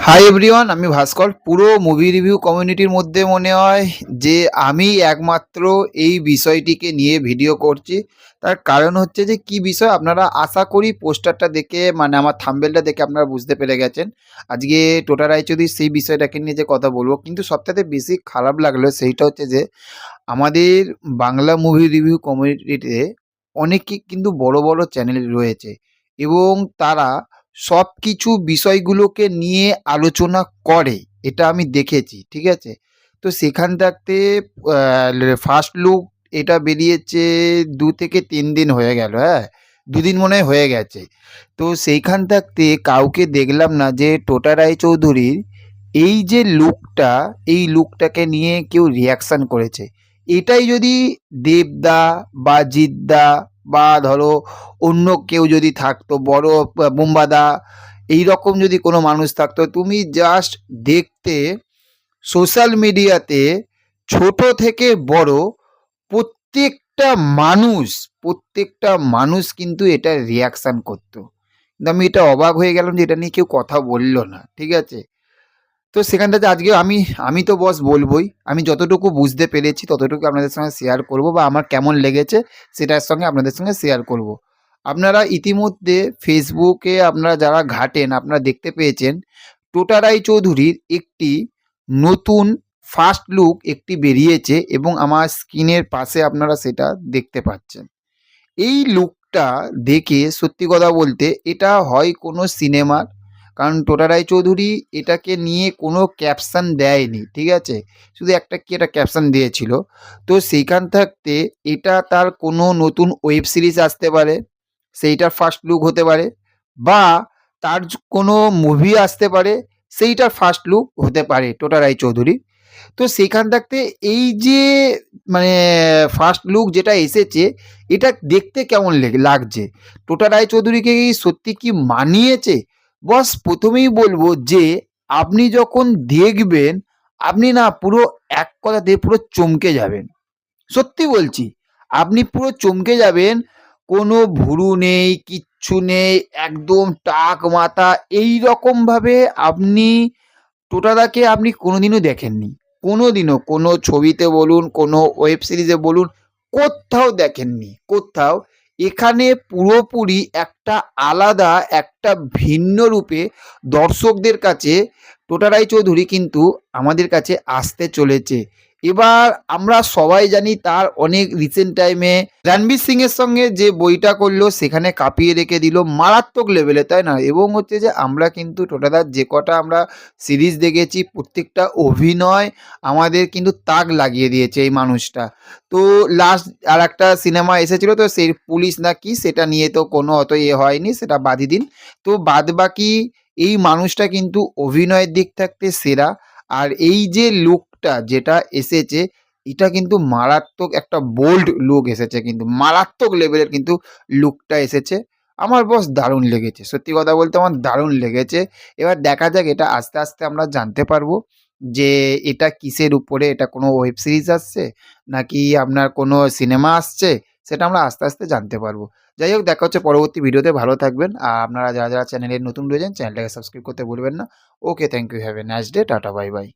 Hi everyone, আমি ভাস্কর। পুরো movie review কমিউনিটির মধ্যে মনে হয় যে আমি একমাত্র এই বিষয়টিকে নিয়ে ভিডিও করছি। তার কারণ হচ্ছে যে কি বিষয় আপনারা আশা করি পোস্টারটা দেখে মানে আমার থাম্বনেলটা দেখে আপনারা বুঝতে পেরে গেছেন। আজকে টোটা রায়চৌধুরীর সেই বিষয়টাকে নিয়ে যে কথা বলবো, কিন্তু সবথেকে বেশি খারাপ লাগলো সেইটা হচ্ছে যে আমাদের বাংলা মুভি রিভিউ কমিউনিটিতে অনেকই কিন্তু বড় বড় চ্যানেল রয়েছে এবং তারা সব কিছু বিষয়গুলোকে নিয়ে আলোচনা করে, এটা আমি দেখেছি, ঠিক আছে? তো সেখান থাকতে ফার্স্ট লুক এটা বেরিয়েছে 2 থেকে 3 দিন হয়ে গেল, হ্যাঁ, 2 দিন মনে হয় হয়ে গেছে। তো সেইখান থাকতে কাউকে দেখলাম না যে টোটা রায়চৌধুরীর এই যে লুকটা, এই লুকটাকে নিয়ে কেউ রিয়াকশান করেছে। এটাই যদি দেবদা বা জিতদা বা ধরো অন্য কেউ যদি থাকতো, বড় বুম্বাদা, এইরকম যদি কোনো মানুষ থাকতো, তুমি জাস্ট দেখতে সোশ্যাল মিডিয়াতে ছোট থেকে বড় প্রত্যেকটা মানুষ প্রত্যেকটা মানুষ কিন্তু এটা রিয়াকশান করতো। কিন্তু আমি এটা অবাক হয়ে গেলাম যে এটা নিয়ে কেউ কথা বলল না, ঠিক আছে? তো সেখান থেকে আজকে আমি আমি তো বস বলবই। আমি যতটুকু বুঝতে পেরেছি ততটুকু আপনাদের সঙ্গে শেয়ার করব বা আমার কেমন লেগেছে সেটার সঙ্গে আপনাদের সঙ্গে শেয়ার করব। আপনারা ইতিমধ্যে ফেসবুকে আপনারা যারা ঘাঁটেন আপনারা দেখতে পেয়েছেন টোটা রায়চৌধুরীর একটি নতুন ফার্স্ট লুক একটি বেরিয়েছে এবং আমার স্ক্রিনের পাশে আপনারা সেটা দেখতে পাচ্ছেন। এই লুকটা দেখে সত্যি কথা বলতে এটা হয় কোনো সিনেমার, কারণ টোটা রায়চৌধুরী এটাকে নিয়ে কোনো ক্যাপশন দেয়নি, ঠিক আছে? শুধু একটা কি একটা ক্যাপশন দিয়েছিল। তো সেইখান থাকতে এটা তার কোনো নতুন ওয়েব সিরিজ আসতে পারে, সেইটার ফার্স্ট লুক হতে পারে, বা তার কোনো মুভি আসতে পারে, সেইটার ফার্স্ট লুক হতে পারে টোটা রায়চৌধুরী। তো সেখান থাকতে এই যে মানে ফার্স্ট লুক যেটা এসেছে এটা দেখতে কেমন লাগছে? টোটা রায়চৌধুরীকে কি সত্যি কি মানিয়েছে? বস প্রথমেই বলবো যে আপনি যখন দেখবেন আপনি না পুরো এক কথাতে পুরো চমকে যাবেন। সত্যি বলছি, আপনি পুরো চমকে যাবেন। কোনো ভুরু নেই, কিচ্ছু নেই, একদম টাক মাথা এইরকমভাবে আপনি টোটাদাকে আপনি কোনোদিনও দেখেননি। কোনোদিনও কোনো ছবিতে বলুন, কোনো ওয়েব সিরিজে বলুন, কোত্থাও দেখেননি, কোত্থাও। এখানে পুরোপুরি একটা আলাদা, একটা ভিন্ন রূপে দর্শকদের কাছে টোটা রায়চৌধুরী কিন্তু আমাদের কাছে আসতে চলেছে। এবার আমরা সবাই জানি তার অনেক রিসেন্ট টাইমে রণবীর সিং এর সঙ্গে যে বইটা করলো সেখানে কাঁপিয়ে রেখে দিল মারাত্মক লেভেলে, তাই না? এবং হচ্ছে যে আমরা কিন্তু টোটাদার যে কটা আমরা সিরিজ দেখেছি প্রত্যেকটা অভিনয় আমাদের কিন্তু তাক লাগিয়ে দিয়েছে এই মানুষটা। তো লাস্ট আর একটা সিনেমা এসেছিল, তো সেই পুলিশ না কি সেটা নিয়ে তো কোনো অত হয়নি, সেটা বাদই দিন। তো বাদ বাকি এই মানুষটা কিন্তু অভিনয়ের দিক থাকতে সেরা। আর এই যে লুকটা যেটা এসেছে এটা কিন্তু মারাত্মক একটা বোল্ড লুক এসেছে, কিন্তু মারাত্মক লেভেলের কিন্তু লুকটা এসেছে। আমার বস দারুণ লেগেছে, সত্যি কথা বলতে আমার দারুণ লেগেছে। এবার দেখা যাক, এটা আস্তে আস্তে আমরা জানতে পারবো যে এটা কিসের উপরে, এটা কোনো ওয়েব সিরিজ আসছে নাকি আপনার কোনো সিনেমা আসছে, সেটা আমরা আস্তে আস্তে জানতে পারবো। যাই হোক, দেখা হচ্ছে পরবর্তী ভিডিওতে। ভালো থাকবেন। আর আপনারা যারা যারা চ্যানেলে নতুন রয়েছেন চ্যানেলটাকে সাবস্ক্রাইব করতে ভুলবেন না। Okay, thank you, have a nice day, tata, bye by.